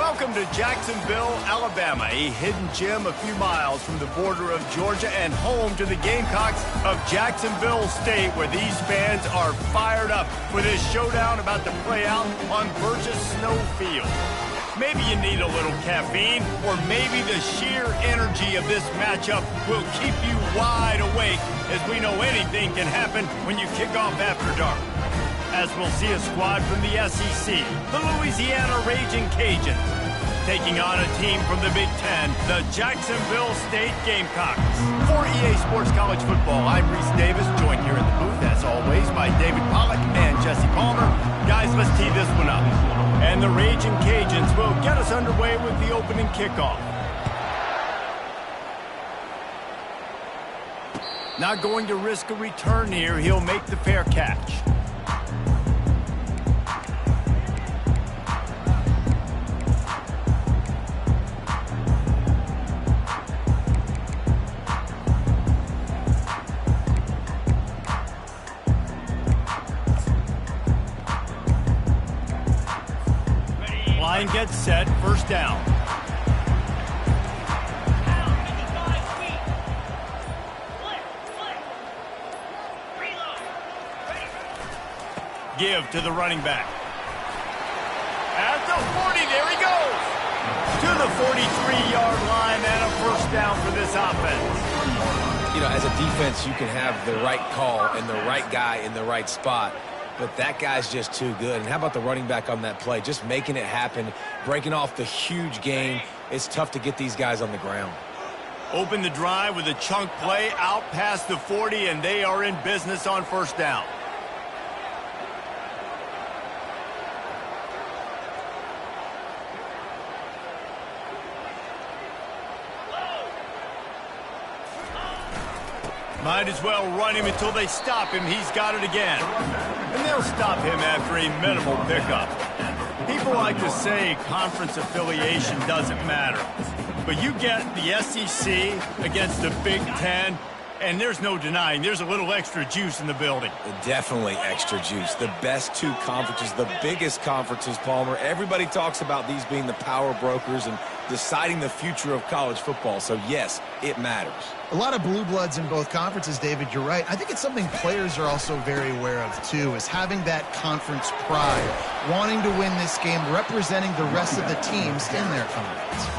Welcome to Jacksonville, Alabama, a hidden gem a few miles from the border of Georgia and home to the Gamecocks of Jacksonville State, where these fans are fired up for this showdown about to play out on Burgess Snow Field. Maybe you need a little caffeine, or maybe the sheer energy of this matchup will keep you wide awake, as we know anything can happen when you kick off after dark. As we'll see a squad from the SEC, the Louisiana Raging Cajuns, taking on a team from the Big Ten, the Jacksonville State Gamecocks. For EA Sports College Football, I'm Reese Davis, joined here in the booth, as always, by David Pollack and Jesse Palmer. Guys, let's tee this one up. And the Raging Cajuns will get us underway with the opening kickoff. Not going to risk a return here. He'll make the fair catch. Line gets set, first down. Give to the running back. At the 40, there he goes. To the 43-yard line and a first down for this offense. You know, as a defense, you can have the right call and the right guy in the right spot. But that guy's just too good. And how about the running back on that play? Just making it happen, breaking off the huge gain. It's tough to get these guys on the ground. Open the drive with a chunk play out past the 40, and they are in business on first down. Might as well run him until they stop him. He's got it again. And they'll stop him after a minimal pickup. People like to say conference affiliation doesn't matter. But you get the SEC against the Big Ten, and there's no denying there's a little extra juice in the building. Definitely extra juice. The best two conferences, the biggest conferences, Palmer. Everybody talks about these being the power brokers and deciding the future of college football. So, yes, it matters. A lot of blue bloods in both conferences, David, you're right. I think it's something players are also very aware of, too, is having that conference pride, wanting to win this game, representing the rest of the teams in their conference.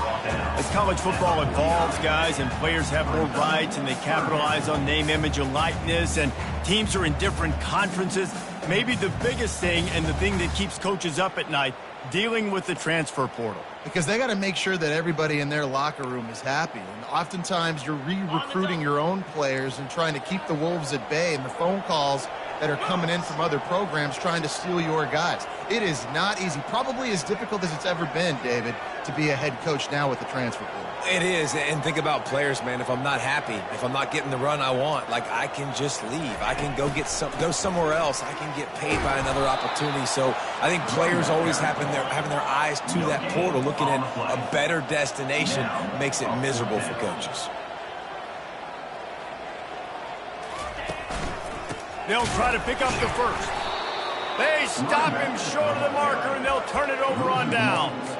As college football evolves, guys, and players have more rights and they capitalize on name, image, and likeness, and teams are in different conferences, maybe the biggest thing and the thing that keeps coaches up at night, dealing with the transfer portal. Because they got to make sure that everybody in their locker room is happy. And oftentimes you're re-recruiting your own players and trying to keep the wolves at bay, and the phone calls that are coming in from other programs trying to steal your guys. It is not easy. Probably as difficult as it's ever been, David, to be a head coach now with the transfer portal. It is, and think about players, man. If I'm not happy, if I'm not getting the run I want, like, I can just leave. I can go somewhere else. I can get paid by another opportunity. So I think players always having their eyes to that portal, looking at a better destination, makes it miserable for coaches. They'll try to pick up the first. They stop him short of the marker, and they'll turn it over on downs.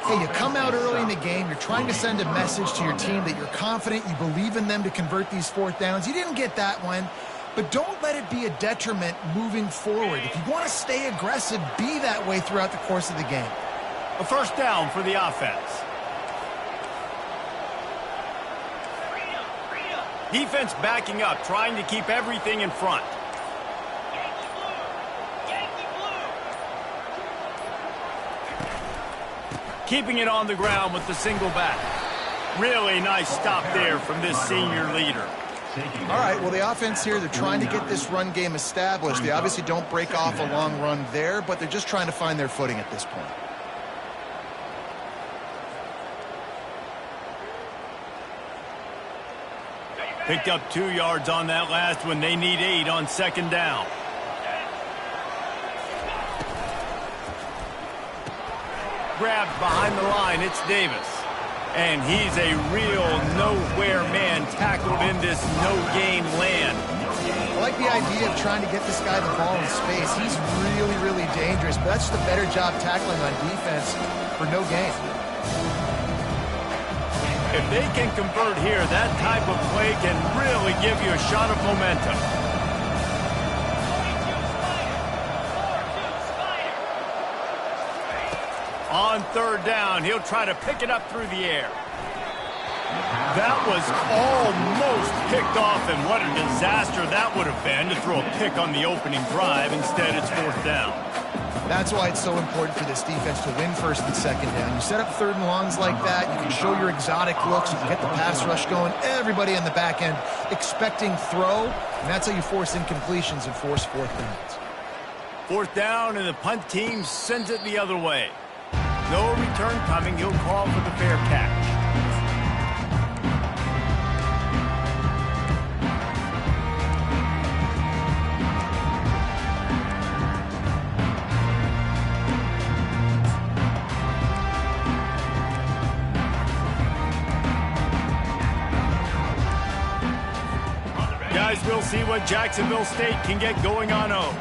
Hey, you come out early in the game, you're trying to send a message to your team that you're confident, you believe in them to convert these fourth downs. You didn't get that one, but don't let it be a detriment moving forward. If you want to stay aggressive, be that way throughout the course of the game. A first down for the offense. Defense backing up, trying to keep everything in front. Keeping it on the ground with the single back. Really nice stop there from this senior leader. All right, well, the offense here, they're trying to get this run game established. They obviously don't break off a long run there, but they're just trying to find their footing at this point. Picked up 2 yards on that last one. They need 8 on second down. Grabbed behind the line, it's Davis. And he's a real nowhere man tackled in this no-gain land. I like the idea of trying to get this guy the ball in space. He's really, really dangerous, but that's just a better job tackling on defense. for no gain. If they can convert here, that type of play can really give you a shot of momentum. On third down, he'll try to pick it up through the air. That was almost picked off, and what a disaster that would have been to throw a pick on the opening drive. Instead, it's fourth down. That's why it's so important for this defense to win first and second down. You set up third and longs like that, you can show your exotic looks, you can get the pass rush going, everybody in the back end expecting throw, and that's how you force incompletions and force fourth downs. Fourth down, and the punt team sends it the other way. No return coming. He'll call for the fair catch. Guys, we'll see what Jacksonville State can get going on O.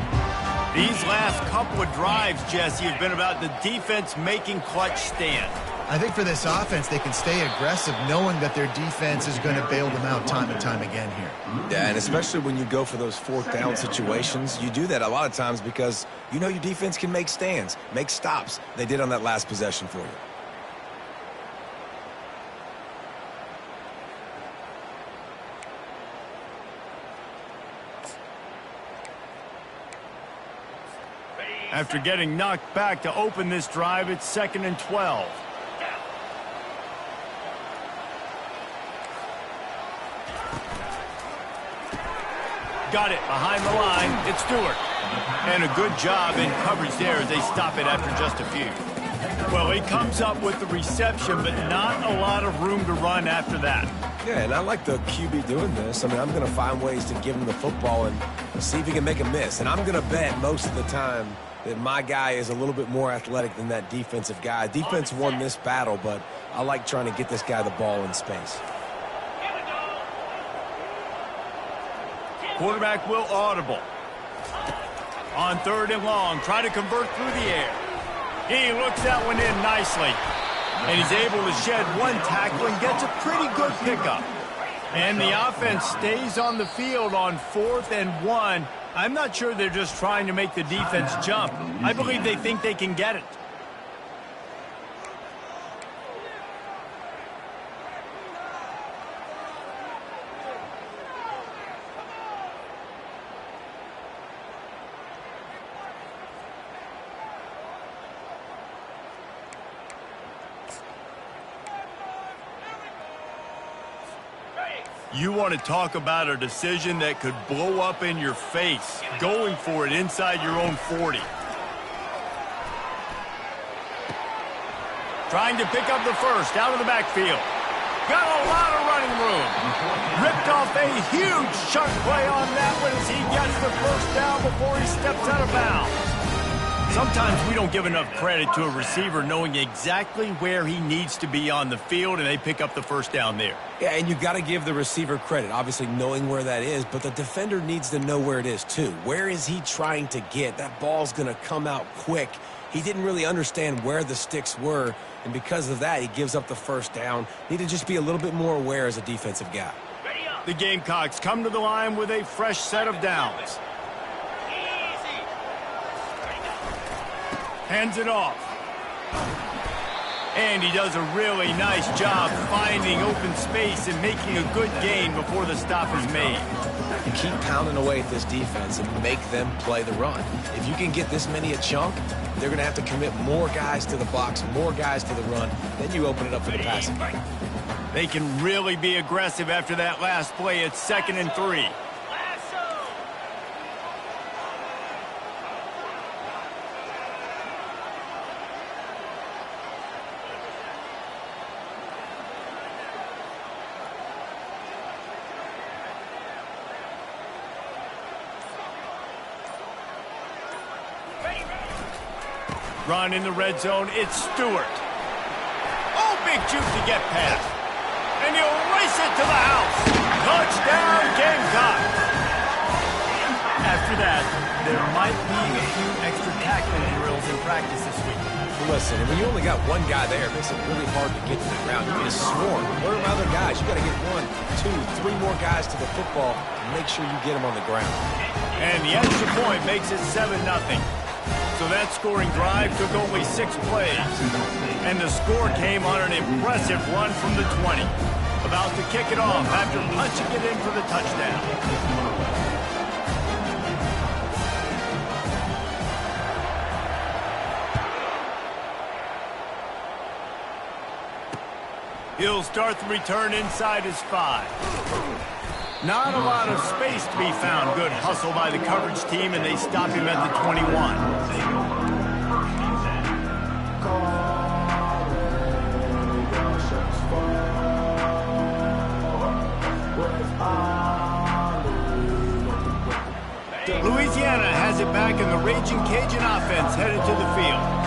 These last couple of drives, Jesse, have been about the defense making clutch stand. I think for this offense, they can stay aggressive knowing that their defense is going to bail them out time and time again here. Yeah, and especially when you go for those fourth down situations, you do that a lot of times because you know your defense can make stands, make stops. They did on that last possession for you. After getting knocked back to open this drive, it's 2nd and 12. Got it behind the line. It's Stewart. And a good job in coverage there as they stop it after just a few. Well, he comes up with the reception, but not a lot of room to run after that. Yeah, and I like the QB doing this. I mean, I'm going to find ways to give him the football and see if he can make a miss. And I'm going to bet most of the time that my guy is a little bit more athletic than that defensive guy. Defense won this battle, but I like trying to get this guy the ball in space. Quarterback will audible. On 3rd and long, try to convert through the air. He looks that one in nicely. And he's able to shed one tackle and gets a pretty good pickup. And the offense stays on the field on 4th and 1. I'm not sure they're just trying to make the defense jump. I believe they think they can get it. You want to talk about a decision that could blow up in your face, going for it inside your own 40. Trying to pick up the first out of the backfield. Got a lot of running room. Ripped off a huge chunk play on that one as he gets the first down before he steps out of bounds. Sometimes we don't give enough credit to a receiver knowing exactly where he needs to be on the field, and they pick up the first down there. Yeah, and you got to give the receiver credit, obviously knowing where that is, but the defender needs to know where it is too. Where is he trying to get? That ball's going to come out quick. He didn't really understand where the sticks were, and because of that, he gives up the first down. Need to just be a little bit more aware as a defensive guy. The Gamecocks come to the line with a fresh set of downs. Hands it off. And he does a really nice job finding open space and making a good gain before the stop is made. You keep pounding away at this defense and make them play the run. If you can get this many a chunk, they're going to have to commit more guys to the box, more guys to the run. Then you open it up for the passing game. They can really be aggressive after that last play. It's 2nd and 3. Run in the red zone, it's Stewart. Oh, big juke to get past. And he'll race it to the house. Touchdown, Gamecock. After that, there might be a few extra tackling drills in practice this week. Listen, when you only got one guy there, it makes it really hard to get to the ground. You need a swarm. What are my other guys? You got to get 1, 2, 3 more guys to the football and make sure you get them on the ground. And the extra point makes it 7-0. So that scoring drive took only 6 plays. And the score came on an impressive run from the 20. About to kick it off after punching it in for the touchdown. He'll start the return inside his 5. Not a lot of space to be found. Good hustle by the coverage team, and they stop him at the 21. Louisiana has it back in the Raging Cajun offense headed to the field.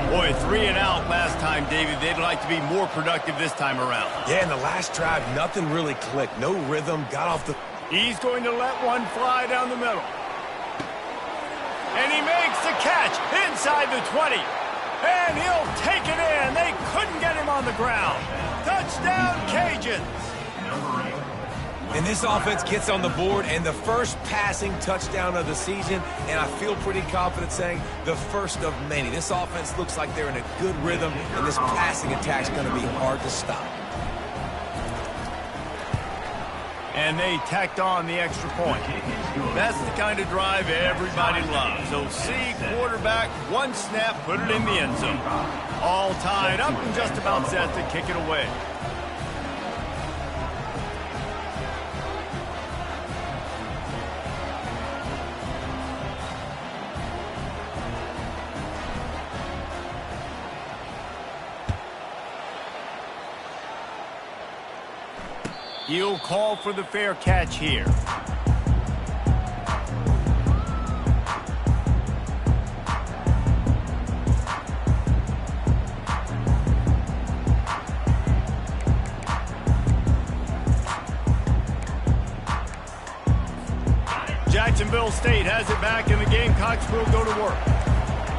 Boy, 3 and out last time, David. They'd like to be more productive this time around. Yeah, in the last drive, nothing really clicked. No rhythm, got off the... He's going to let one fly down the middle. And he makes the catch inside the 20. And he'll take it in. They couldn't get him on the ground. Touchdown, Cajuns. And this offense gets on the board, and the first passing touchdown of the season, and I feel pretty confident saying the first of many. This offense looks like they're in a good rhythm, and this passing attack's going to be hard to stop. And they tacked on the extra point. That's the kind of drive everybody loves. So see, quarterback, one snap, put it in the end zone. All tied up and just about set to kick it away. He'll call for the fair catch here. Jacksonville State has it back, and the Gamecocks will go to work.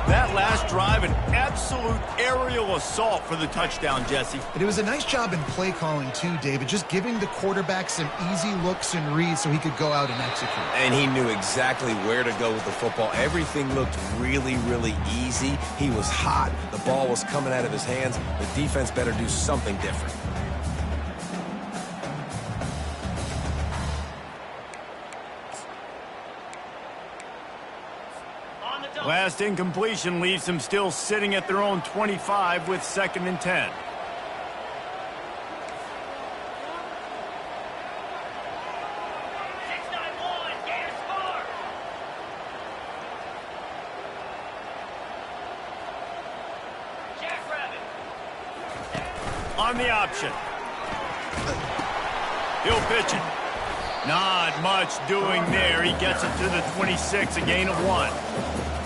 That last drive, an absolute aerial assault for the touchdown, Jesse. But it was a nice job in play calling too, David, just giving the quarterback some easy looks and reads so he could go out and execute. And he knew exactly where to go with the football. Everything looked really, really easy. He was hot. The ball was coming out of his hands. The defense better do something different. Last incompletion leaves them still sitting at their own 25 with 2nd and 10. On the option. He'll pitch it. Not much doing there. He gets it to the 26, a gain of 1.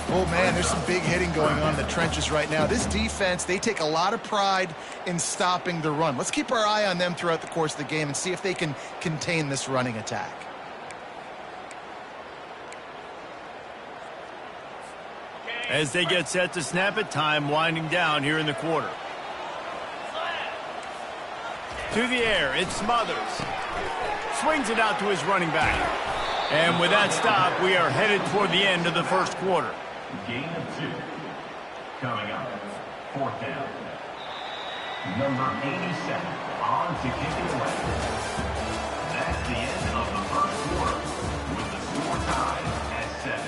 Oh, man, there's some big hitting going on in the trenches right now. This defense, they take a lot of pride in stopping the run. Let's keep our eye on them throughout the course of the game and see if they can contain this running attack. As they get set to snap it, time winding down here in the quarter. To the air, it's Smothers. Swings it out to his running back. And with that stop, we are headed toward the end of the first quarter. Gain of 2. Coming up, 4th down. Number 87 on to kick it away. That's the end of the first quarter with the score tied at 7.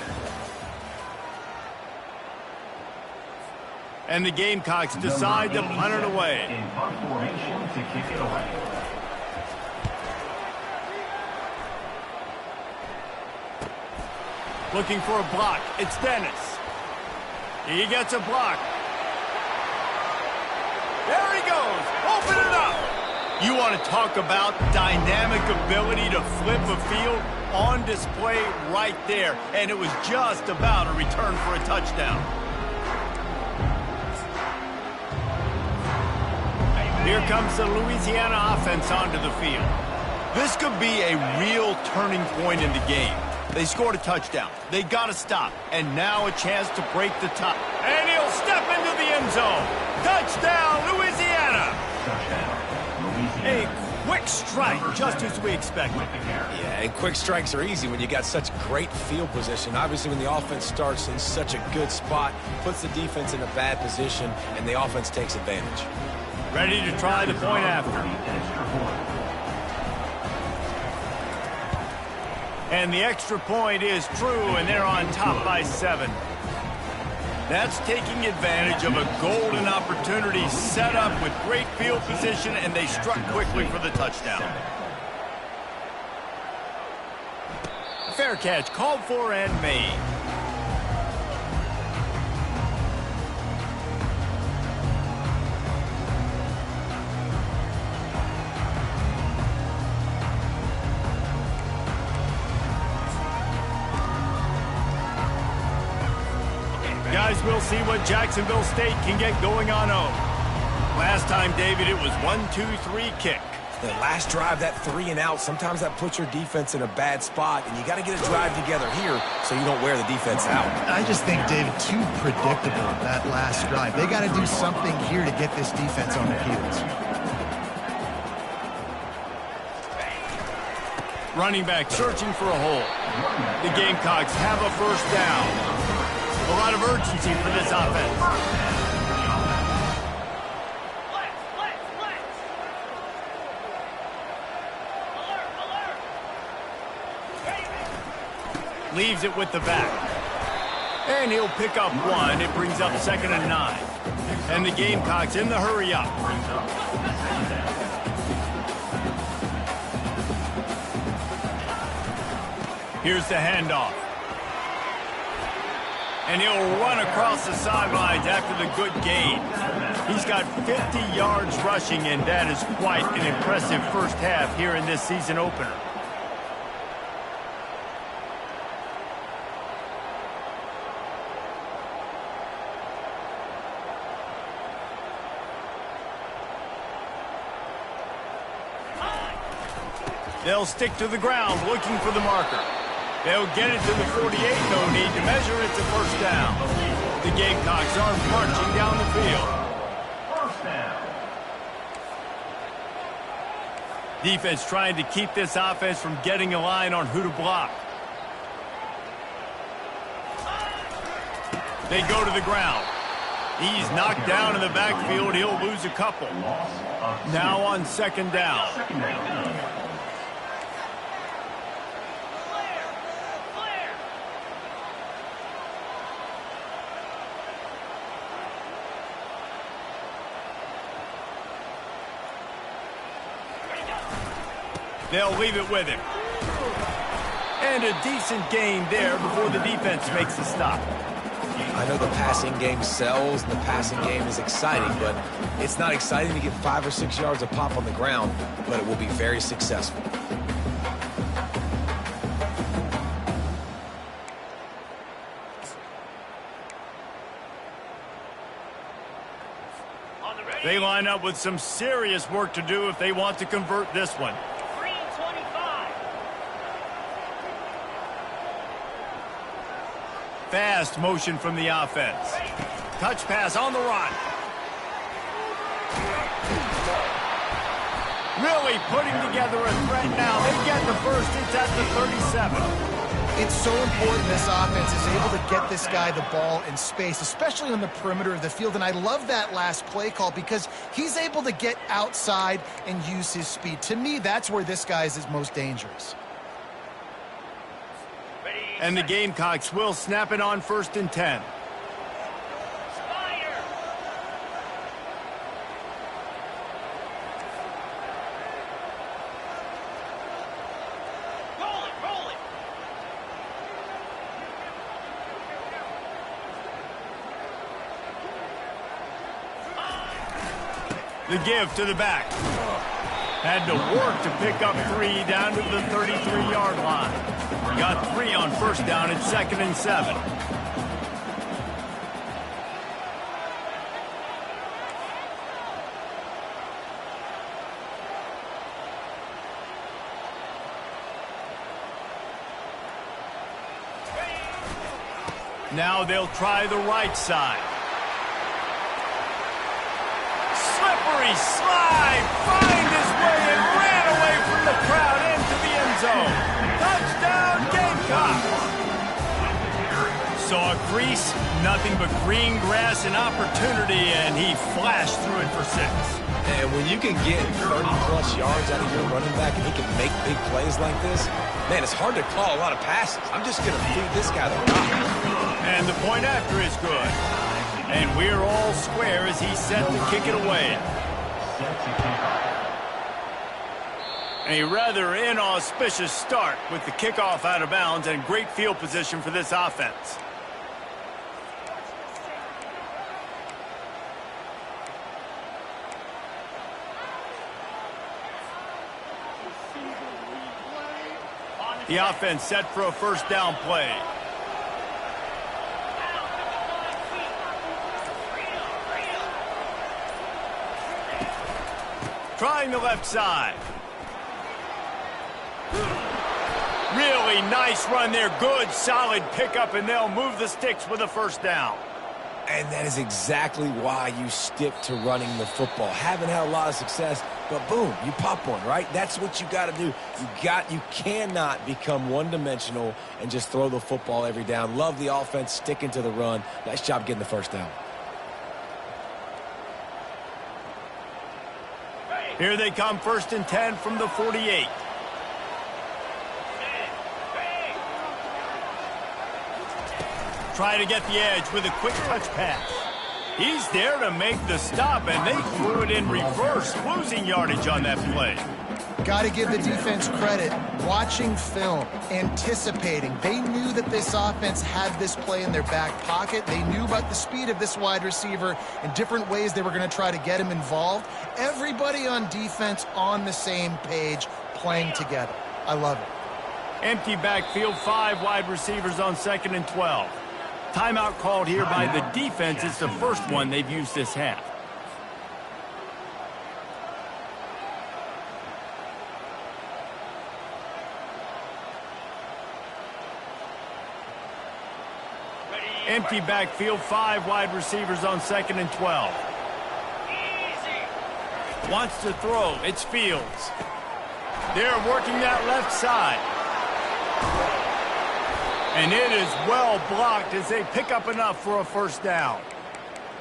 And the Gamecocks decide to punt it away. In punt formation to kick it away. Looking for a block. It's Dennis. He gets a block. There he goes. Open it up. You want to talk about dynamic ability to flip a field? On display right there. And it was just about a return for a touchdown. Here comes the Louisiana offense onto the field. This could be a real turning point in the game. They scored a touchdown. They got to stop. And now a chance to break the tie. And he'll step into the end zone. Touchdown, Louisiana. A quick strike, just as we expected. Yeah, and quick strikes are easy when you got such great field position. Obviously, when the offense starts in such a good spot, puts the defense in a bad position, and the offense takes advantage. Ready to try the point after. And the extra point is true, and they're on top by 7. That's taking advantage of a golden opportunity set up with great field position, and they struck quickly for the touchdown. Fair catch called for and made. Guys, we'll see what Jacksonville State can get going on home. Last time, David, it was 1-2-3 kick. The last drive, that 3 and out, sometimes that puts your defense in a bad spot, and you got to get a drive together here so you don't wear the defense out. I just think, David, too predictable, that last drive. They got to do something here to get this defense on their heels. Running back searching for a hole. The Gamecocks have a first down. A lot of urgency for this offense. Leaves it with the back. And he'll pick up 1. It brings up 2nd and 9. And the Gamecocks in the hurry up. Here's the handoff. And he'll run across the sidelines after the good gain. He's got 50 yards rushing, and that is quite an impressive first half here in this season opener. They'll stick to the ground looking for the marker. They'll get it to the 48, no need to measure it to first down. The Gamecocks are marching down the field. First down. Defense trying to keep this offense from getting a line on who to block. They go to the ground. He's knocked down in the backfield. He'll lose a couple. Now on 2nd down. They'll leave it with him. And a decent gain there before the defense makes the stop. I know the passing game sells and the passing game is exciting, but it's not exciting to get 5 or 6 yards of pop on the ground, but it will be very successful. They line up with some serious work to do if they want to convert this one. Fast motion from the offense. Touch pass on the run. Really putting together a threat now. They get the first. It's at the 37. It's so important this offense is able to get this guy the ball in space, especially on the perimeter of the field. And I love that last play call because he's able to get outside and use his speed. To me, that's where this guy is most dangerous. And the Gamecocks will snap it on 1st and 10. Roll it. The give to the back. Had to work to pick up 3 down to the 33-yard line. Got 3 on first down at 2nd and 7. Now they'll try the right side. Slippery slide, find his way and ran away from the crowd into the end zone. Touchdown, Gamecocks! Saw a crease, nothing but green grass and opportunity, and he flashed through it for 6. And when you can get 30-plus yards out of your running back and he can make big plays like this, man, it's hard to call a lot of passes. I'm just going to feed this guy the rock. And the point after is good. And we're all square as he's set to kick it away. A rather inauspicious start with the kickoff out of bounds and great field position for this offense. The offense set for a first down play. Trying the left side. Really nice run there. Good, solid pickup, and they'll move the sticks with a first down. And that is exactly why you stick to running the football. Haven't had a lot of success, but boom, you pop one, right? That's what you got to do. You cannot become one-dimensional and just throw the football every down. Love the offense, sticking to the run. Nice job getting the first down. Here they come, 1st and 10 from the 48. Try to get the edge with a quick touch pass. He's there to make the stop, and they threw it in reverse, losing yardage on that play. Got to give the defense credit. Watching film, anticipating. They knew that this offense had this play in their back pocket. They knew about the speed of this wide receiver and different ways they were going to try to get him involved. Everybody on defense on the same page, playing together. I love it. Empty backfield, 5 wide receivers on 2nd and 12. Timeout called here by the defense. It's the first one they've used this half. Empty backfield, 5 wide receivers on 2nd and 12. Wants to throw. It's Fields. They're working that left side. And it is well blocked as they pick up enough for a first down.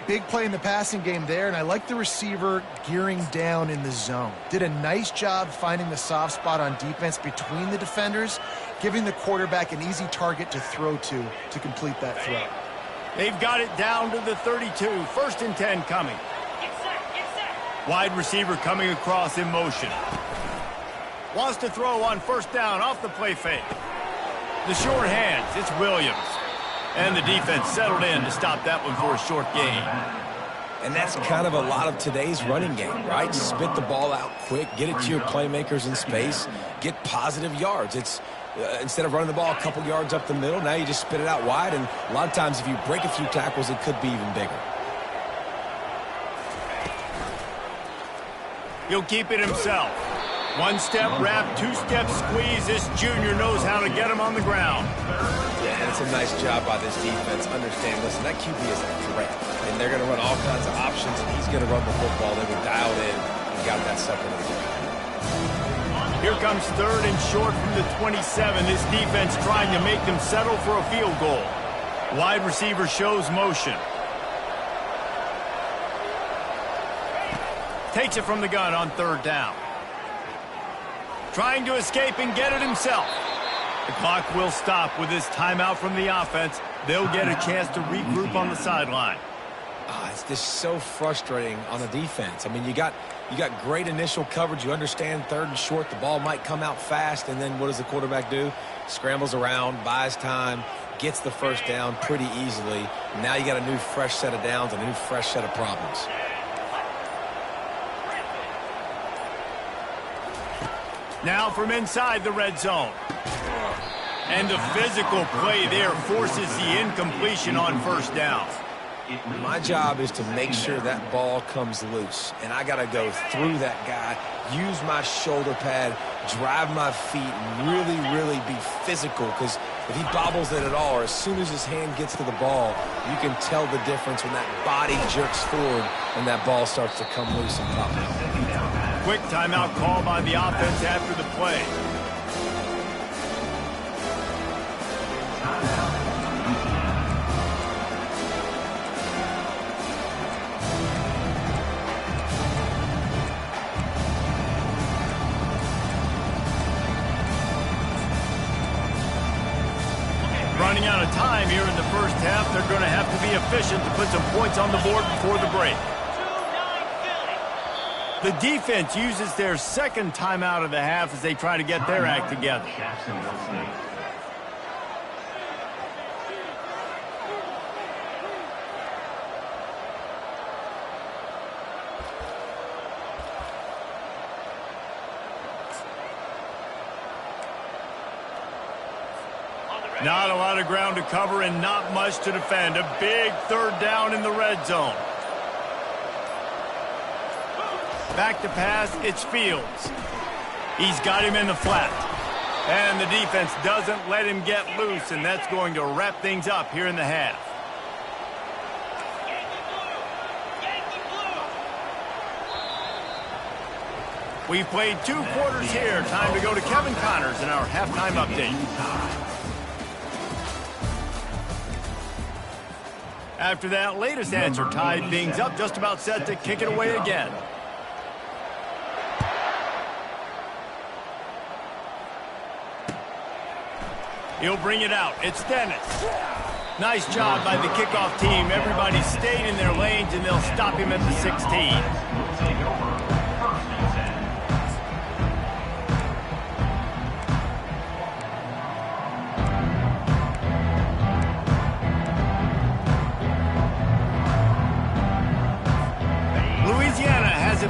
Big play in the passing game there, and I like the receiver gearing down in the zone. Did a nice job finding the soft spot on defense between the defenders, giving the quarterback an easy target to throw to complete that throw. They've got it down to the 32. 1st and 10 coming. Wide receiver coming across in motion. Wants to throw on first down off the play fake. The short hands, it's Williams. And the defense settled in to stop that one for a short gain. And that's kind of a lot of today's running game, right? Spit the ball out quick, get it to your playmakers in space, get positive yards. It's instead of running the ball a couple yards up the middle, now you just spit it out wide, and a lot of times if you break a few tackles, it could be even bigger. He'll keep it himself. 1-step wrap, 2-step squeeze. This junior knows how to get him on the ground. Yeah, and it's a nice job by this defense. Understand, listen, that QB is a threat, and they're going to run all kinds of options, and he's going to run the football. They were dialed in and got that second of the game. Here comes 3rd and short from the 27. This defense trying to make them settle for a field goal. Wide receiver shows motion. Takes it from the gun on 3rd down. Trying to escape and get it himself. The clock will stop with this timeout from the offense. They'll get a chance to regroup on the sideline. It's just so frustrating on the defense. I mean, you got great initial coverage. You understand 3rd and short, the ball might come out fast, and then what does the quarterback do? Scrambles around, buys time, gets the first down pretty easily. Now you got a new fresh set of downs, a new fresh set of problems. Now from inside the red zone. And the physical play there forces the incompletion on first down. My job is to make sure that ball comes loose, and I got to go through that guy, use my shoulder pad, drive my feet, and really, really be physical, because If he bobbles it at all, or as soon as his hand gets to the ball, you can tell the difference when that body jerks forward and that ball starts to come loose and pop out. Quick timeout call by the offense after the play. Running out of time here in the first half. They're going to have to be efficient to put some points on the board before the break. The defense uses their second timeout of the half as they try to get their act together. Not a lot of ground to cover and not much to defend. A big third down in the red zone. Back to pass, it's Fields. He's got him in the flat. And the defense doesn't let him get loose, and that's going to wrap things up here in the half. We've played 2 quarters here. Time to go to Kevin Connors in our halftime update. After that latest answer, tied things up, just about set to kick it away again. He'll bring it out. It's Dennis. Nice job by the kickoff team. Everybody stayed in their lanes, and they'll stop him at the 16.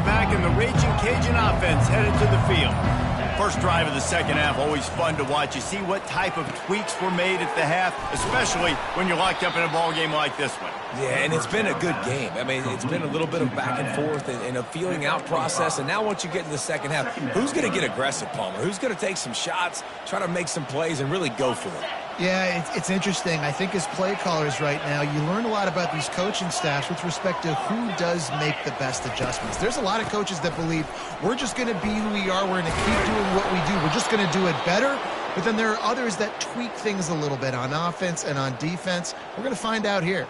Back in the Raging Cajun offense headed to the field. First drive of the second half, always fun to watch. You see what type of tweaks were made at the half, especially when you're locked up in a ball game like this one. Yeah, and it's been a good game. I mean, it's been a little bit of back and forth and a feeling out process. And now once you get into the second half, who's going to get aggressive, Palmer? Who's going to take some shots, try to make some plays, and really go for it? Yeah, it's interesting. I think as play callers right now, you learn a lot about these coaching staffs with respect to who does make the best adjustments. There's a lot of coaches that believe we're just going to be who we are. We're going to keep doing what we do. We're just going to do it better. But then there are others that tweak things a little bit on offense and on defense. We're going to find out here.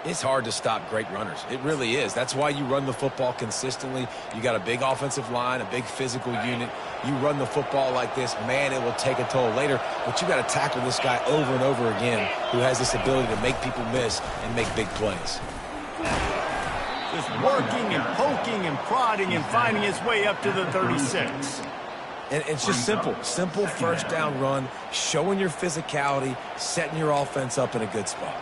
It's hard to stop great runners. It really is. That's why you run the football consistently. You got a big offensive line, a big physical unit. You run the football like this, man, it will take a toll later. But you got to tackle this guy over and over again who has this ability to make people miss and make big plays. Just working and poking and prodding and finding his way up to the 36. And it's just simple. Simple first down run, showing your physicality, setting your offense up in a good spot.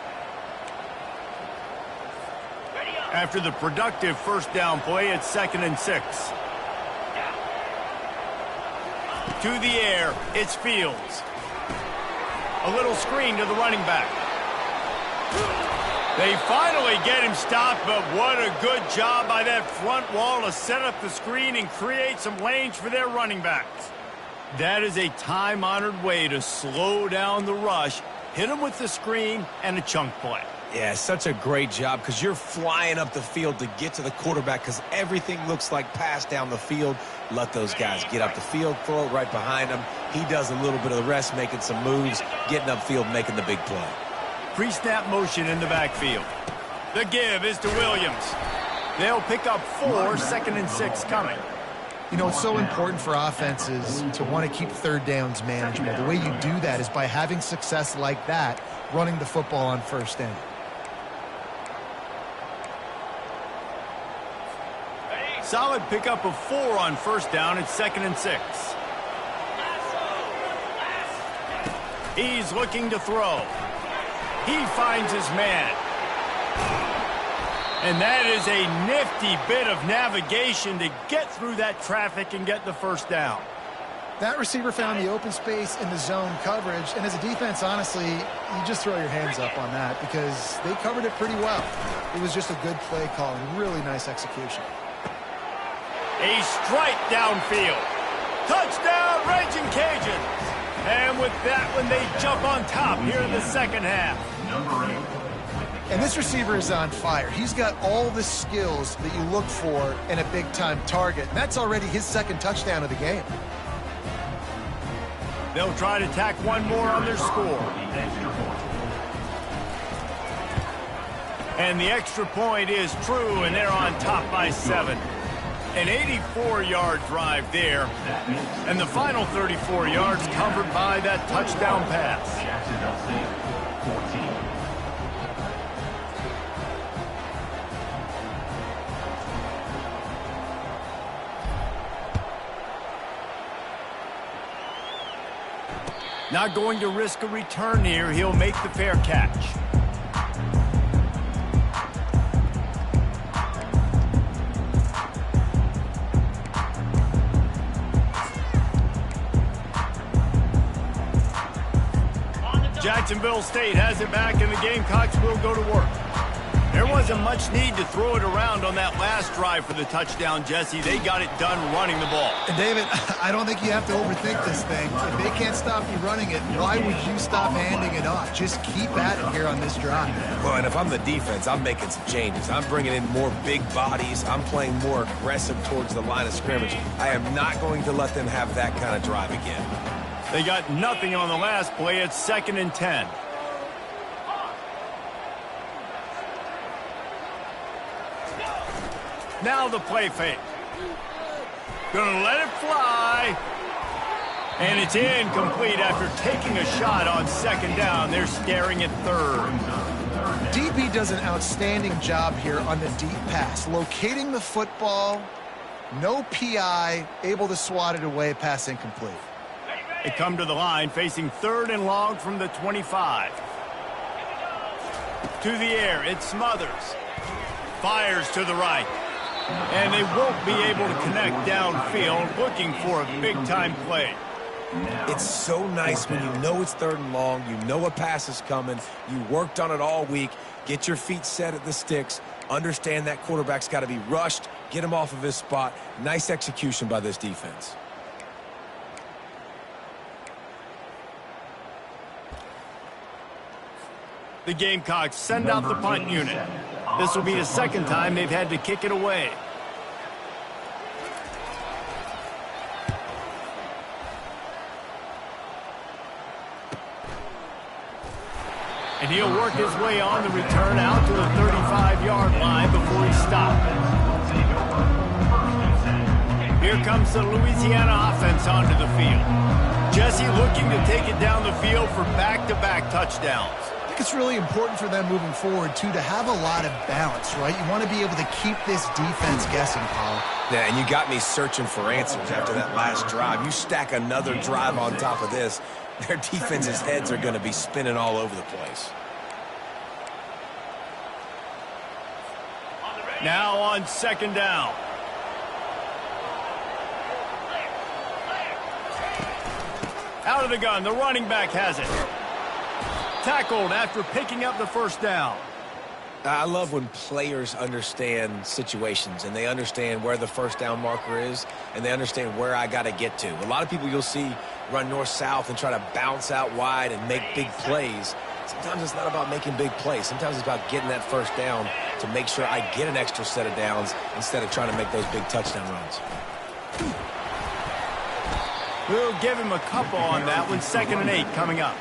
After the productive first down play, it's 2nd and 6. To the air, it's Fields. A little screen to the running back. They finally get him stopped, but what a good job by that front wall to set up the screen and create some lanes for their running backs. That is a time-honored way to slow down the rush, hit them with the screen, and a chunk play. Yeah, such a great job because you're flying up the field to get to the quarterback because everything looks like pass down the field. Let those guys get up the field, throw it right behind him. He does a little bit of the rest, making some moves, getting upfield, making the big play. Pre-snap motion in the backfield. The give is to Williams. They'll pick up 4, 2nd and 6 coming. You know, it's so important for offenses to want to keep third downs manageable. The way you do that is by having success like that, running the football on first down. Solid pickup of 4 on first down. It's 2nd and 6. He's looking to throw. He finds his man. And that is a nifty bit of navigation to get through that traffic and get the first down. That receiver found the open space in the zone coverage. And as a defense, honestly, you just throw your hands up on that because they covered it pretty well. It was just a good play call and really nice execution. A strike downfield. Touchdown, Raging Cajuns. And with that one, they jump on top here in the second half. Number 8. And this receiver is on fire. He's got all the skills that you look for in a big-time target. And that's already his second touchdown of the game. They'll try to tack one more on their score. And the extra point is true, and they're on top by 7. An 84-yard drive there, and the final 34 yards covered by that touchdown pass. Jacksonville State, 14. Not going to risk a return here. He'll make the fair catch. Jacksonville State has it back, and the Gamecocks will go to work. There wasn't much need to throw it around on that last drive for the touchdown, Jesse. They got it done running the ball. And David, I don't think you have to overthink this thing. If they can't stop you running it, why would you stop handing it off? Just keep at it here on this drive. Well, and if I'm the defense, I'm making some changes. I'm bringing in more big bodies. I'm playing more aggressive towards the line of scrimmage. I am not going to let them have that kind of drive again. They got nothing on the last play. It's 2nd and 10. Now the play fake. Gonna let it fly. And it's incomplete after taking a shot on 2nd down. They're staring at 3rd. DB does an outstanding job here on the deep pass. Locating the football, no PI, able to swat it away, pass incomplete. They come to the line, facing 3rd and long from the 25. To the air, it Smothers. Fires to the right. And they won't be able to connect downfield, looking for a big-time play. It's so nice when you know it's 3rd and long, you know a pass is coming, you worked on it all week, get your feet set at the sticks, understand that quarterback's got to be rushed, get him off of his spot. Nice execution by this defense. The Gamecocks send out the punt unit. This will be the 2nd time they've had to kick it away. And he'll work his way on the return out to the 35-yard line before he stopped. Here comes the Louisiana offense onto the field. Jesse looking to take it down the field for back-to-back touchdowns. I think it's really important for them moving forward, too, to have a lot of balance, right? You want to be able to keep this defense guessing, Paul. Yeah, and you got me searching for answers after that last drive. You stack another drive on top of this, their defense's heads are going to be spinning all over the place. Now on 2nd down. Out of the gun, the running back has it. Tackled after picking up the 1st down. I love when players understand situations and they understand where the 1st down marker is and they understand where I got to get to. A lot of people you'll see run north-south and try to bounce out wide and make big plays. Sometimes it's not about making big plays. Sometimes it's about getting that 1st down to make sure I get an extra set of downs instead of trying to make those big touchdown runs. We'll give him a couple on that one. 2nd and 8 coming up.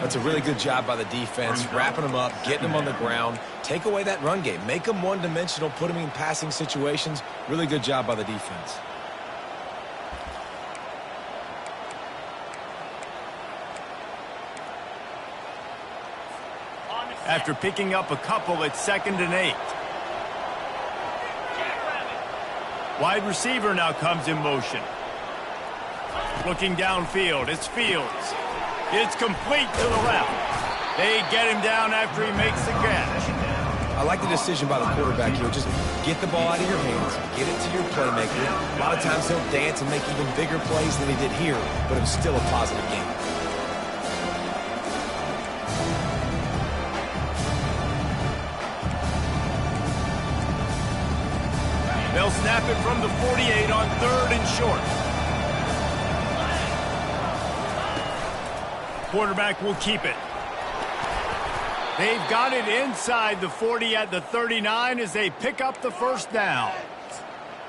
That's a really good job by the defense, wrapping them up, getting them on the ground. Take away that run game. Make them one-dimensional, put them in passing situations. Really good job by the defense. After picking up a couple at 2nd and 8. Wide receiver now comes in motion. Looking downfield, it's Fields. It's complete to the left. They get him down after he makes the catch. I like the decision by the quarterback here. Just get the ball out of your hands, get it to your playmaker. A lot of times he'll dance and make even bigger plays than he did here, but it was still a positive game. They'll snap it from the 48 on 3rd and short. quarterback will keep it. They've got it inside the 40 at the 39 as they pick up the first down.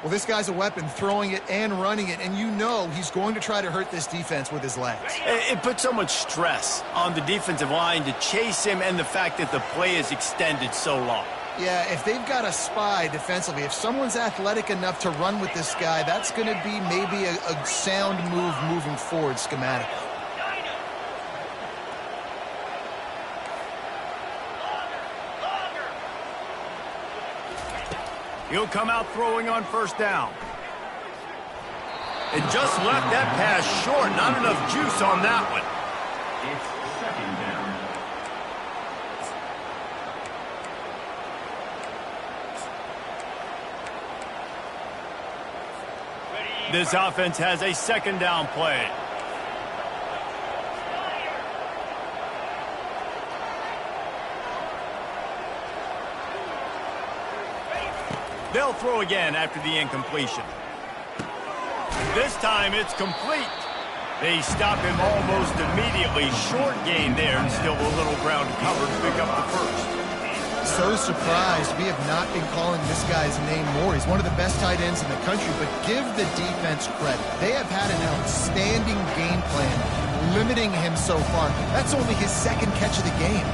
Well, this guy's a weapon, throwing it and running it, and you know he's going to try to hurt this defense with his legs. It puts so much stress on the defensive line to chase him, and the fact that the play is extended so long. Yeah, if they've got a spy defensively, if someone's athletic enough to run with this guy, that's going to be maybe a sound move moving forward schematically. He'll come out throwing on first down. And just left that pass short. Not enough juice on that one. It's second down. This offense has a second down play. They'll throw again after the incompletion. This time it's complete. They stop him almost immediately. Short gain there, and still a little ground to cover to pick up the first. So surprised we have not been calling this guy's name more. He's one of the best tight ends in the country, but give the defense credit. They have had an outstanding game plan, limiting him so far. That's only his second catch of the game.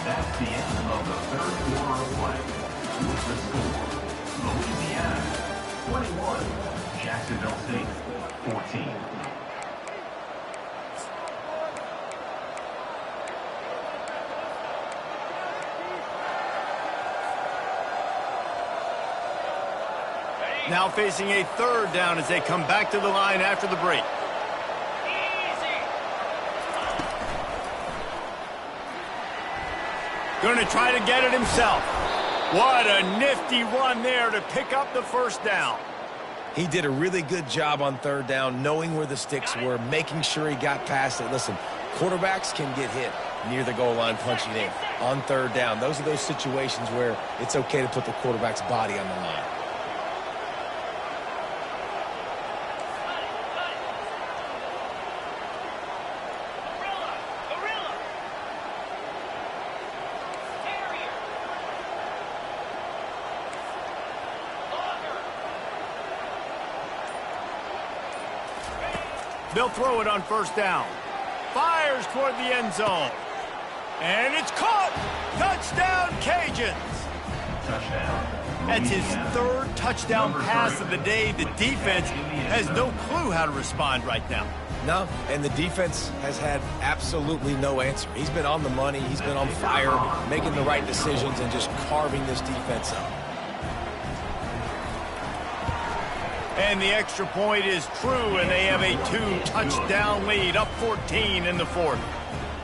That's the end of the third quarter of play. With the score, Louisiana 21, Jacksonville State 14. Now facing a third down as they come back to the line after the break. Going to try to get it himself. What a nifty run there to pick up the first down. He did a really good job on third down, knowing where the sticks were, making sure he got past it. Listen, quarterbacks can get hit near the goal line punching in on third down. Those are those situations where it's okay to put the quarterback's body on the line. They'll throw it on first down. Fires toward the end zone. And it's caught. Touchdown, Cajuns. Touchdown. That's his third touchdown pass of the day. The defense has no clue how to respond right now. No, and the defense has had absolutely no answer. He's been on the money. He's been on fire, making the right decisions and just carving this defense up. And the extra point is true, and they have a 2-touchdown lead, up 14 in the fourth.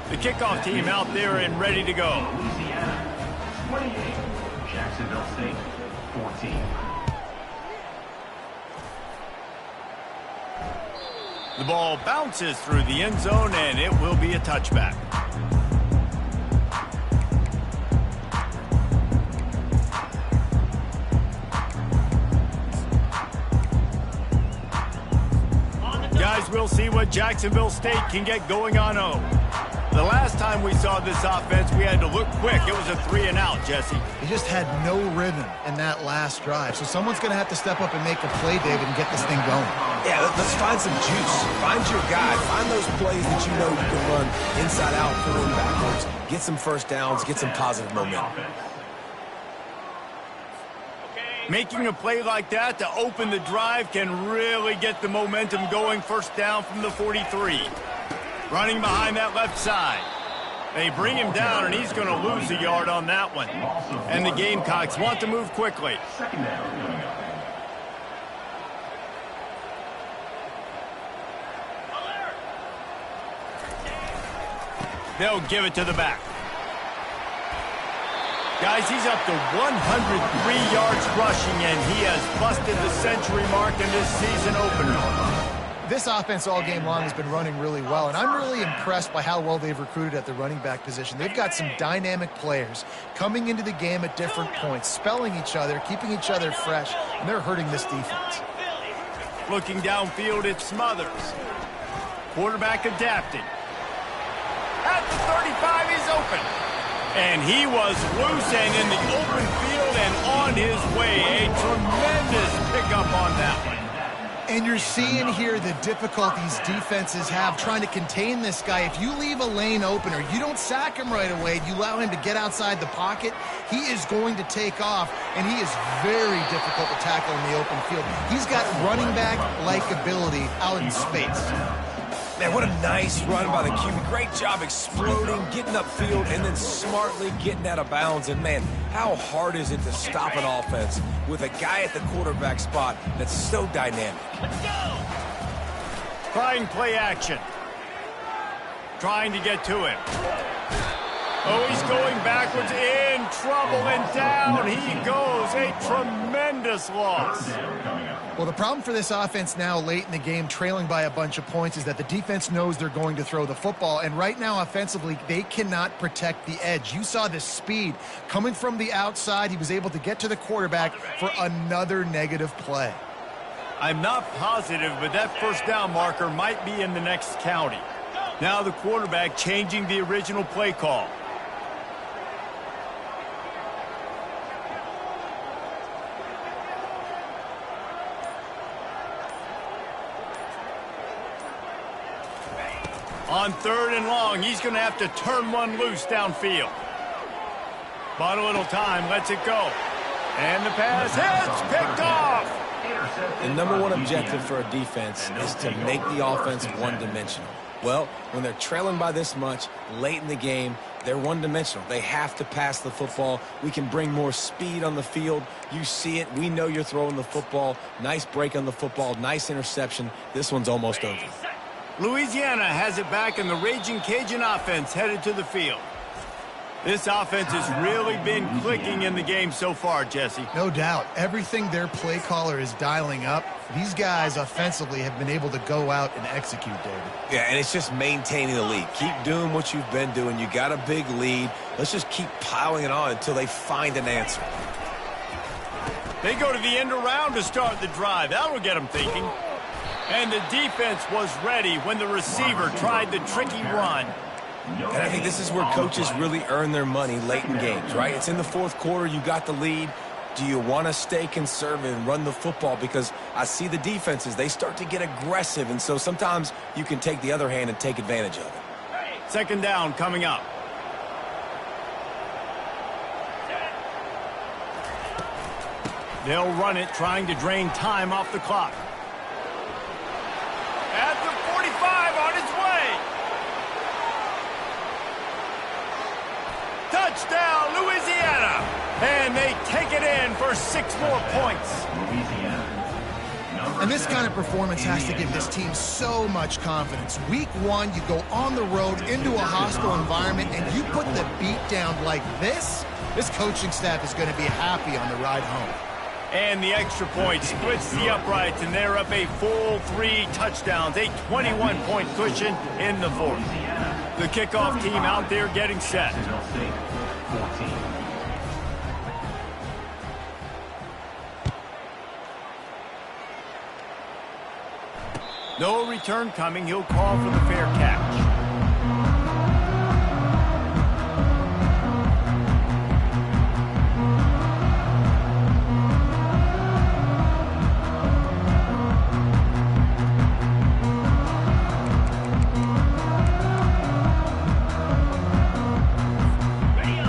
The kickoff team out there and ready to go. Louisiana 28, Jacksonville State 14. The ball bounces through the end zone, and it will be a touchback. Guys, we'll see what Jacksonville State can get going on home. The last time we saw this offense, we had to look quick. It was a 3-and-out, Jesse. He just had no rhythm in that last drive. So someone's going to have to step up and make a play, David, and get this thing going. Yeah, let's find some juice. Find your guy. Find those plays that you know you can run inside out, forward, backwards. Get some first downs. Get some positive momentum. Making a play like that to open the drive can really get the momentum going. First down from the 43. Running behind that left side. They bring him down, and he's going to lose a yard on that one. And the Gamecocks want to move quickly. Second down coming up. They'll give it to the back. Guys, he's up to 103 yards rushing, and he has busted the century mark in this season opener. This offense all game long has been running really well, and I'm really impressed by how well they've recruited at the running back position. They've got some dynamic players coming into the game at different points, spelling each other, keeping each other fresh, and they're hurting this defense. Looking downfield, it's Smothers. Quarterback adapting. At the 35, he's open. And he was loose and in the open field and on his way. A tremendous pickup on that one. And you're seeing here the difficulties defenses have trying to contain this guy. If you leave a lane open or you don't sack him right away, you allow him to get outside the pocket, he is going to take off, and he is very difficult to tackle in the open field. He's got running back-like ability out in space. Man, what a nice run by the QB. Great job exploding, getting upfield, and then smartly getting out of bounds. And, man, how hard is it to stop an offense with a guy at the quarterback spot that's so dynamic? Trying play action. Trying to get to him. Oh, he's going backwards, in trouble, and down he goes. A tremendous loss. Well, the problem for this offense now late in the game, trailing by a bunch of points, is that the defense knows they're going to throw the football. And right now, offensively, they cannot protect the edge. You saw the speed coming from the outside. He was able to get to the quarterback for another negative play. I'm not positive, but that first down marker might be in the next county. Now the quarterback changing the original play call. On 3rd and long, he's going to have to turn one loose downfield. Bought a little time, lets it go. And the pass hits, picked off. The number one objective for a defense is to make the offense one-dimensional. Well, when they're trailing by this much late in the game, they're one-dimensional. They have to pass the football. We can bring more speed on the field. You see it. We know you're throwing the football. Nice break on the football. Nice interception. This one's almost over. Louisiana has it back, and the Raging Cajun offense headed to the field. This offense has really been clicking in the game so far, Jesse. No doubt. Everything their play caller is dialing up, these guys offensively have been able to go out and execute, David. Yeah, and it's just maintaining the lead. Keep doing what you've been doing. You got a big lead. Let's just keep piling it on until they find an answer. They go to the end around to start the drive. That'll get them thinking. And the defense was ready when the receiver tried the tricky run. And I think this is where coaches really earn their money late in games, right? It's in the 4th quarter. You got the lead. Do you want to stay conservative and run the football? Because I see the defenses, they start to get aggressive, and so sometimes you can take the other hand and take advantage of it. 2nd down coming up. They'll run it, trying to drain time off the clock. At the 45, on its way. Touchdown, Louisiana. And they take it in for 6 more points. And this kind of performance has to give this team so much confidence. Week 1, you go on the road into a hostile environment, and you put the beat down like this coaching staff is going to be happy on the ride home. And the extra point splits the uprights, and they're up a full 3 touchdowns, a 21-point cushion in the 4th. The kickoff team out there getting set. No return coming. He'll call for the fair catch.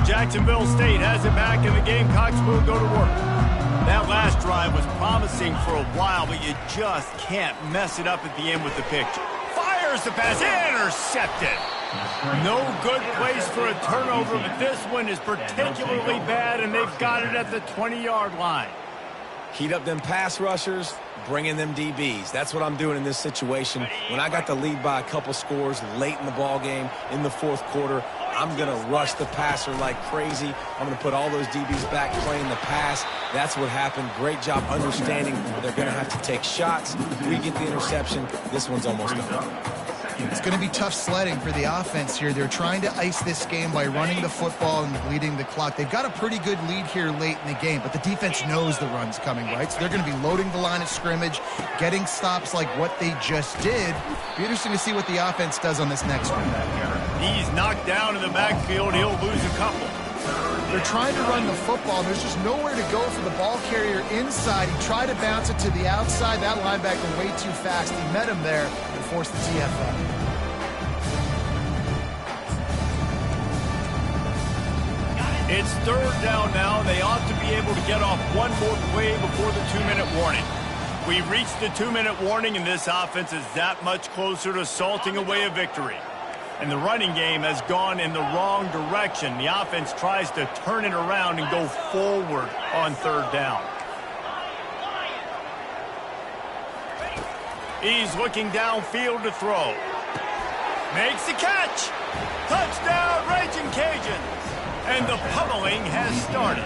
Jacksonville State has it back, and the Gamecocks will go to work. That last drive was promising for a while, but you just can't mess it up at the end with the pick. Fires the pass, intercepted. No good place for a turnover, but this one is particularly bad, and they've got it at the 20-yard line. Heat up them pass rushers, bring in them DBs. That's what I'm doing in this situation. When I got the lead by a couple scores late in the ball game, in the 4th quarter, I'm going to rush the passer like crazy. I'm going to put all those DBs back playing the pass. That's what happened. Great job understanding they're going to have to take shots. We get the interception. This one's almost done. It's going to be tough sledding for the offense here. They're trying to ice this game by running the football and bleeding the clock. They've got a pretty good lead here late in the game, but the defense knows the run's coming, right? So they're going to be loading the line of scrimmage, getting stops like what they just did. Be interesting to see what the offense does on this next one. He's knocked down in the backfield. He'll lose a couple. They're trying to run the football. There's just nowhere to go for the ball carrier inside. He tried to bounce it to the outside. That linebacker way too fast. He met him there and forced the TFL. It's third down now, and they ought to be able to get off one more play before the 2-minute warning. We reached the 2-minute warning, and this offense is that much closer to salting away a victory. And the running game has gone in the wrong direction. The offense tries to turn it around and go forward on third down. He's looking downfield to throw. Makes the catch. Touchdown, Raging Cajuns. And the pummeling has started.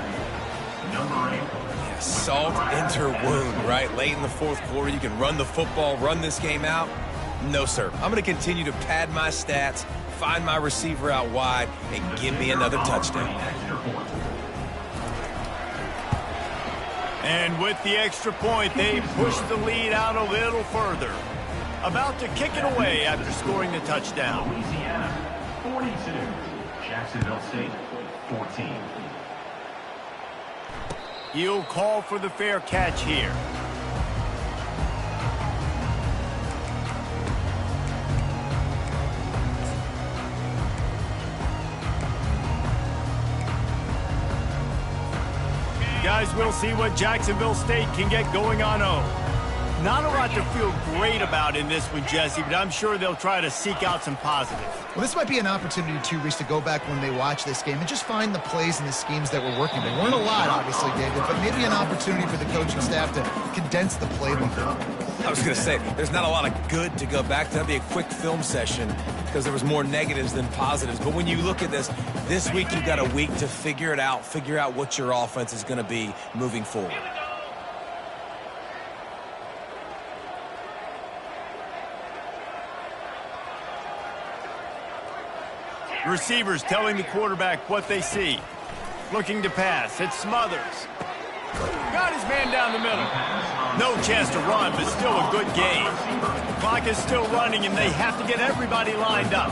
Number 8. Salt enter wound, right? Late in the fourth quarter, you can run the football, run this game out. No, sir. I'm going to continue to pad my stats, find my receiver out wide, and give me another touchdown. And with the extra point, they push the lead out a little further. About to kick it away after scoring the touchdown. Louisiana, 42. Jacksonville State, 14. He'll call for the fair catch here. Guys, we'll see what Jacksonville State can get going on home. Not a lot to feel great about in this one, Jesse, but I'm sure they'll try to seek out some positives. Well, this might be an opportunity, too, Reese, to go back when they watch this game and just find the plays and the schemes that were working. There weren't a lot, obviously, David, but maybe an opportunity for the coaching staff to condense the playbook. I was going to say, there's not a lot of good to go back to. That'd be a quick film session because there was more negatives than positives. But when you look at this week you've got a week to figure it out, figure out what your offense is going to be moving forward. Receivers telling the quarterback what they see. Looking to pass. It's Smothers. Got his man down the middle. No chance to run, but still a good game. Clock is still running, and they have to get everybody lined up.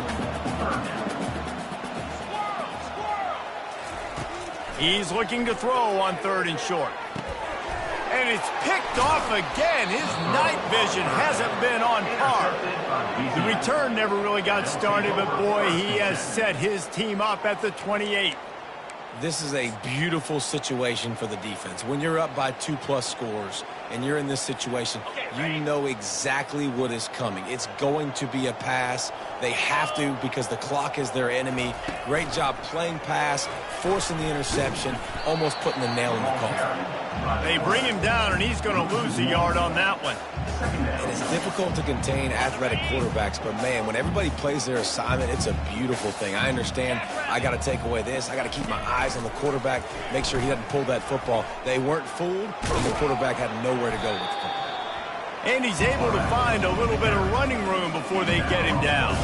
He's looking to throw on third and short. And it's picked off again. His night vision hasn't been on par. The return never really got started, but boy, he has set his team up at the 28. This is a beautiful situation for the defense. When you're up by 2+ scores and you're in this situation, you know exactly what is coming. It's going to be a pass. They have to because the clock is their enemy. Great job playing pass, forcing the interception, almost putting the nail in the coffin. They bring him down, and he's going to lose a yard on that one. And it's difficult to contain athletic quarterbacks, but man, when everybody plays their assignment, it's a beautiful thing. I understand I got to take away this. I got to keep my eyes on the quarterback, make sure he doesn't pull that football. They weren't fooled, and the quarterback had nowhere to go with the football. And he's able to find a little bit of running room before they get him down.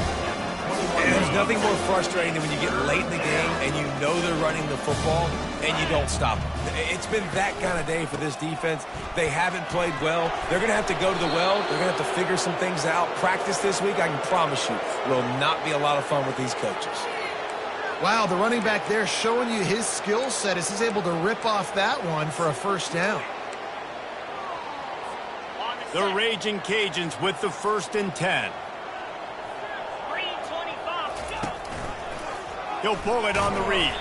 And there's nothing more frustrating than when you get late in the game and you know they're running the football and you don't stop them. It's been that kind of day for this defense. They haven't played well. They're going to have to go to the well. They're going to have to figure some things out. Practice this week, I can promise you, will not be a lot of fun with these coaches. Wow, the running back there showing you his skill set as he's able to rip off that one for a first down. The Raging Cajuns with the 1st and 10. He'll pull it on the read.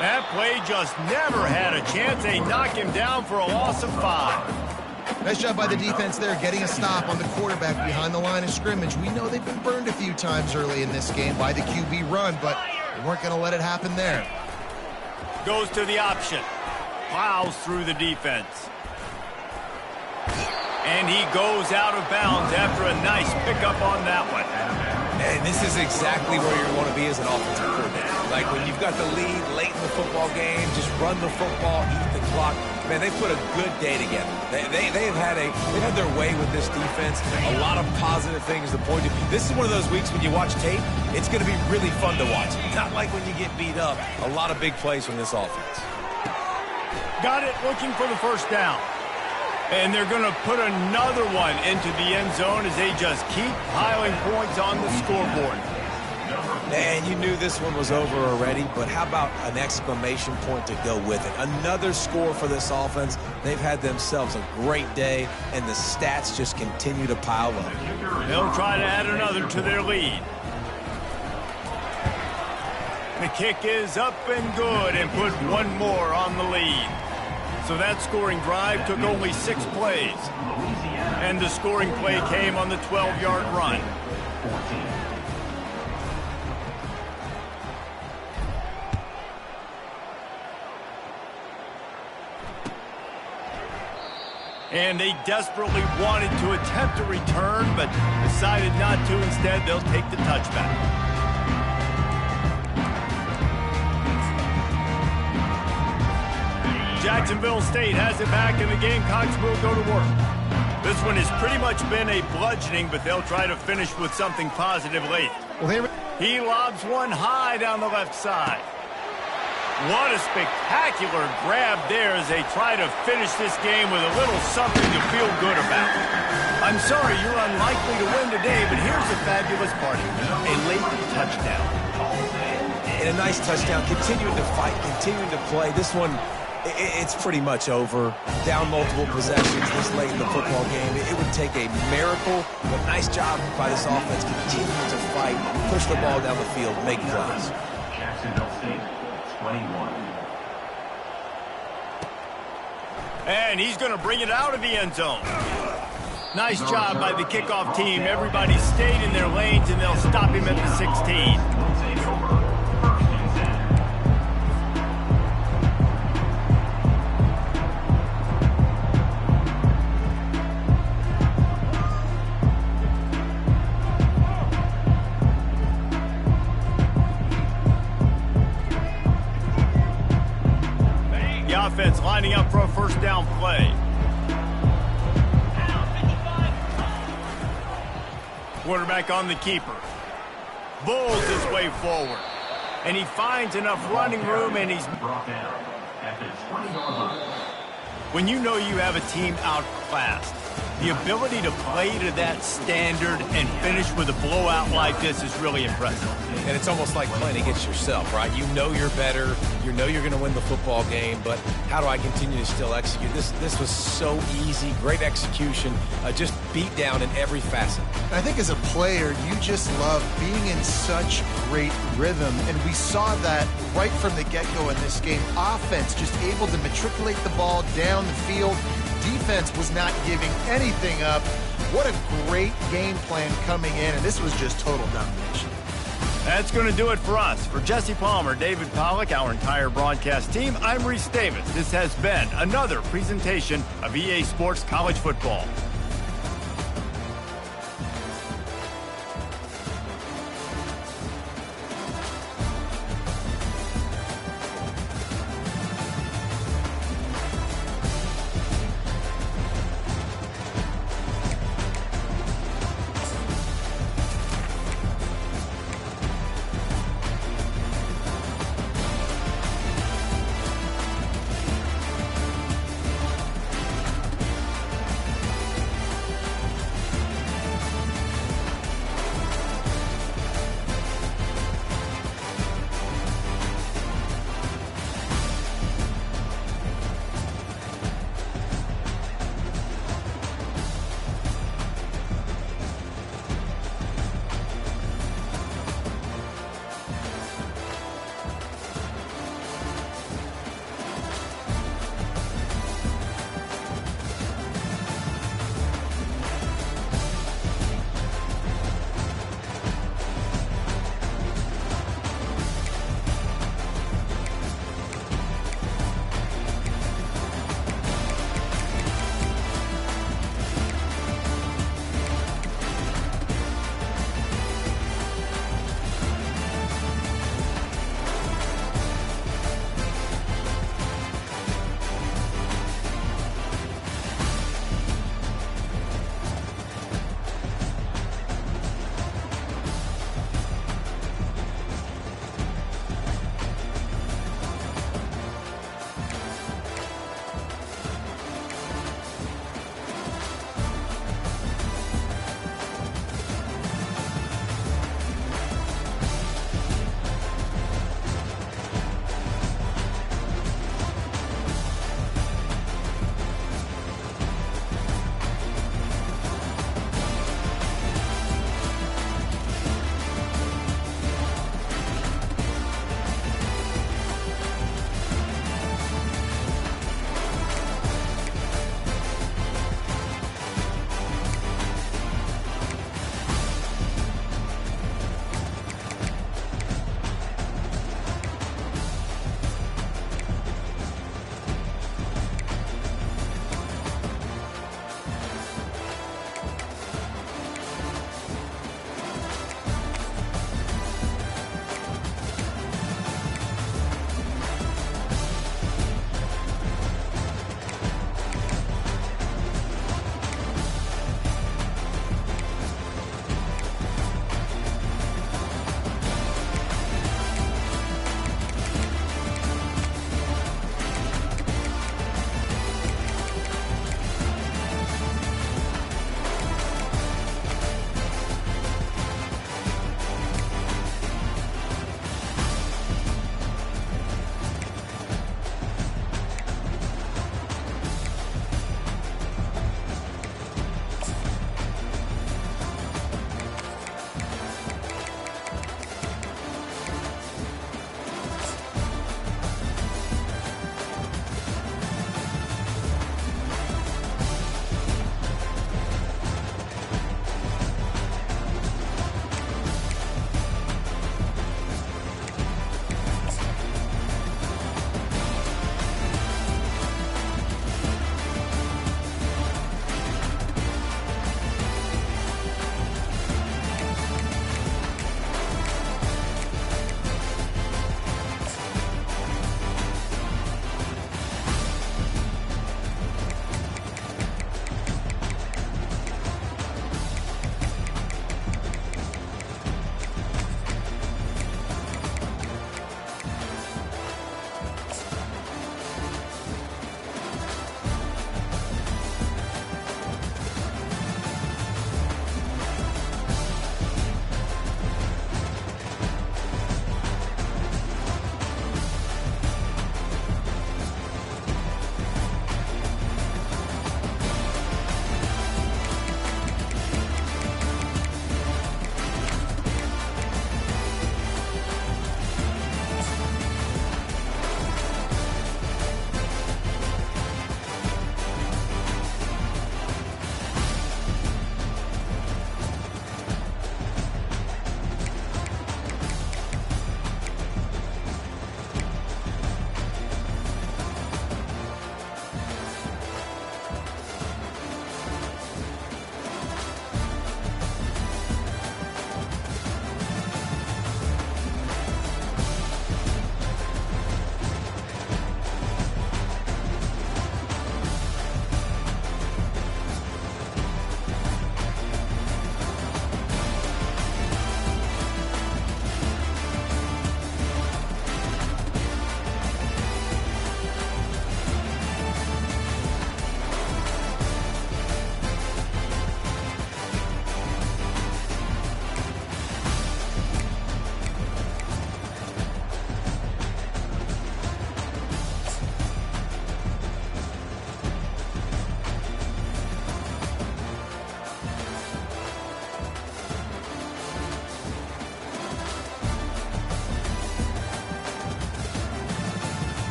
That play just never had a chance. They knock him down for a loss of 5. Nice job by the defense there, getting a stop on the quarterback behind the line of scrimmage. We know they've been burned a few times early in this game by the QB run, but they weren't going to let it happen there. Goes to the option. Plows through the defense. And he goes out of bounds after a nice pickup on that one. And this is exactly where you want to be as an offensive coordinator. Like when you've got the lead late in the football game, just run the football, eat the clock. Man, they put a good day together. They've had their way with this defense. A lot of positive things to point to. This is one of those weeks when you watch tape, it's going to be really fun to watch. Not like when you get beat up. A lot of big plays from this offense. Got it, looking for the first down. And they're going to put another one into the end zone as they just keep piling points on the scoreboard. And you knew this one was over already, but how about an exclamation point to go with it? Another score for this offense. They've had themselves a great day, and the stats just continue to pile up. They'll try to add another to their lead. The kick is up and good and put one more on the lead. So that scoring drive took only 6 plays. And the scoring play came on the 12-yard run. 14. And they desperately wanted to attempt a return, but decided not to. Instead, they'll take the touchback. Jacksonville State has it back, and the Gamecocks will go to work. This one has pretty much been a bludgeoning, but they'll try to finish with something positive late. He lobs one high down the left side. What a spectacular grab there as they try to finish this game with a little something to feel good about. I'm sorry you're unlikely to win today, but here's the fabulous part. A late touchdown. And a nice touchdown, continuing to fight, continuing to play. This one, it's pretty much over. Down multiple possessions this late in the football game. It would take a miracle, but nice job by this offense continuing to fight, push the ball down the field, make plays. Jacksonville State, 21. And he's going to bring it out of the end zone. Nice job by the kickoff team. Everybody stayed in their lanes, and they'll stop him at the 16. Offense lining up for a first down play. Quarterback on the keeper. Bulls his way forward. And he finds enough running room, and he's Brought down at the 20-yard line. When you know you have a team outclassed, the ability to play to that standard and finish with a blowout like this is really impressive. And it's almost like playing against yourself, right? You know you're better. You know you're going to win the football game, but how do I continue to still execute? This was so easy, great execution, just beat down in every facet. I think as a player, you just love being in such great rhythm, and we saw that right from the get-go in this game. Offense just able to matriculate the ball down the field. Defense was not giving anything up. What a great game plan coming in, and this was just total domination. That's going to do it for us. For Jesse Palmer, David Pollack, our entire broadcast team, I'm Reese Davis. This has been another presentation of EA Sports College Football.